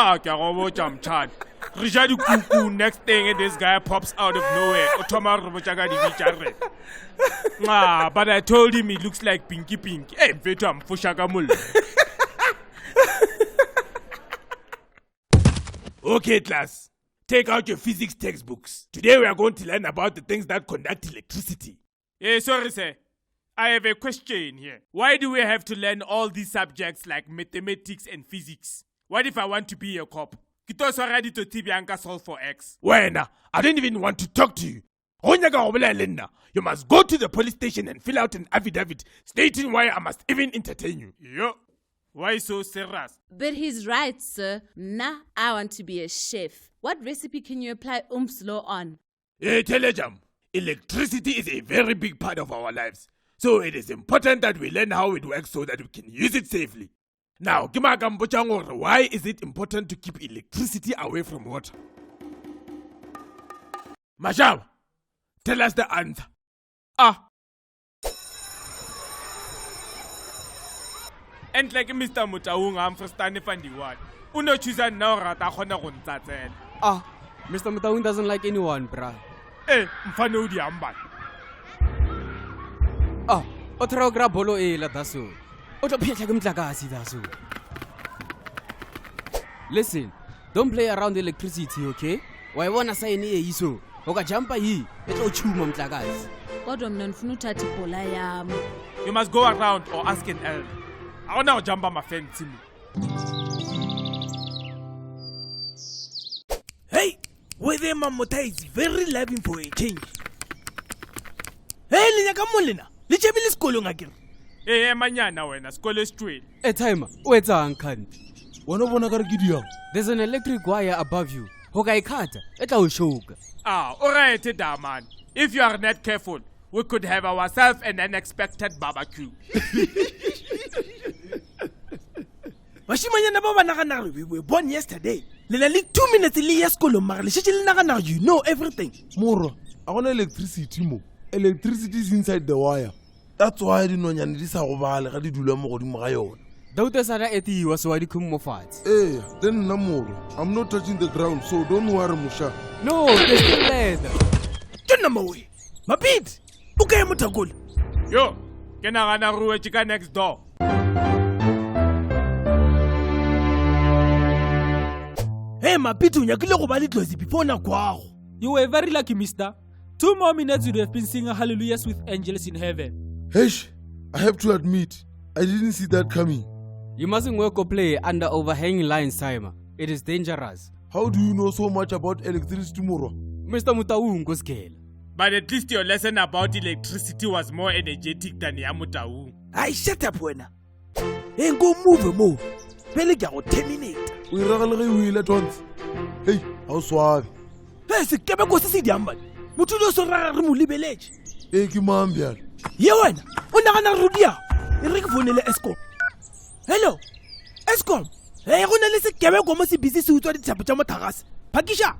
Ah, ke a go botša mtšhane. Re ja dikuku, next thing this guy pops out of nowhere. O thoma re botša ka dibitša re. But I told him he looks like Pinky Pinky. Hey, mfethu amfusha ka mollo. Okay, class. Take out your physics textbooks. Today we are going to learn about the things that conduct electricity. Sorry, sir. I have a question here. Why do we have to learn all these subjects like mathematics and physics? What if I want to be a cop? Solve for X. Wena, I didn't even want to talk to you. You must go to the police station and fill out an affidavit stating why I must even entertain you. Yo. Why so serious? But he's right, sir. Nah, I want to be a chef. What recipe can you apply Ohm's law on? Telejam, electricity is a very big part of our lives. So it is important that we learn how it works so that we can use it safely. Now, why is it important to keep electricity away from water? Mashaba, tell us the answer. And like Mr. Mutaung, I'm for standing for the one. Uno choose now rata khona go ntsatsela. Mr. Mutaung doesn't like anyone, bruh. Mfane o di amba. O tra gra bolo la daso. O tlo phehla ke mtlakase daso. Listen, don't play around the electricity, okay? Wa ibona sign e yiso. O ka jumpa yi, e tlo chuma mtlakase. Kodwa mina ngifuna uthatha ibhola yami. You must go around or ask an elder. I want to jump on my fence. Hey, whether Mamota is very loving for a change. Hey, Lina Kamolina, Lichabilis Kolongagir. Hey, Manyana, when a scholar straight. Timer, where's our uncle? There's an electric wire above you. Hokai kata, etla ushoka. Alright, man. If you are not careful, we could have ourselves an unexpected barbecue. We were born yesterday. Like 2 minutes you know everything. Moro, I want electricity mo. Electricity is inside the wire. That's why I didn't know nyandisa go bala ga di dula mo godimo ga yona. Dauta sara eti wa so wa dikhum mo fats. Then namoro. I'm not touching the ground, so don't worry Musha. No, there's still leather. Tunamawe. Mapit. Ukaya mutagol. Yo, kenagana ruwe chika next door. Hey, Mapitu, nyakile go ba litlozi before na kwago. You were very lucky, mister. 2 more minutes you'd have been singing hallelujahs with angels in heaven. Hesh, I have to admit, I didn't see that coming. You mustn't work or play under overhanging lines, Simon. It is dangerous. How do you know so much about electricity, Moro? Mr. Mutaung go scale. But at least your lesson about electricity was more energetic than Yamutaung. I shut up, wena. Hey, go move more. Pele ga go terminate. We ragale at once. Hey, how suave. Hey, se kebe go se diamba. Motho lo so rara re mo libeletse. Hey, ke mambial. Ye wena, o nagana rudia. E re ke fonele Eskom. Hello. Eskom. Hey, go na le se kebe go mo se busy se utswa dithapo tsa mothagase. Phakisha.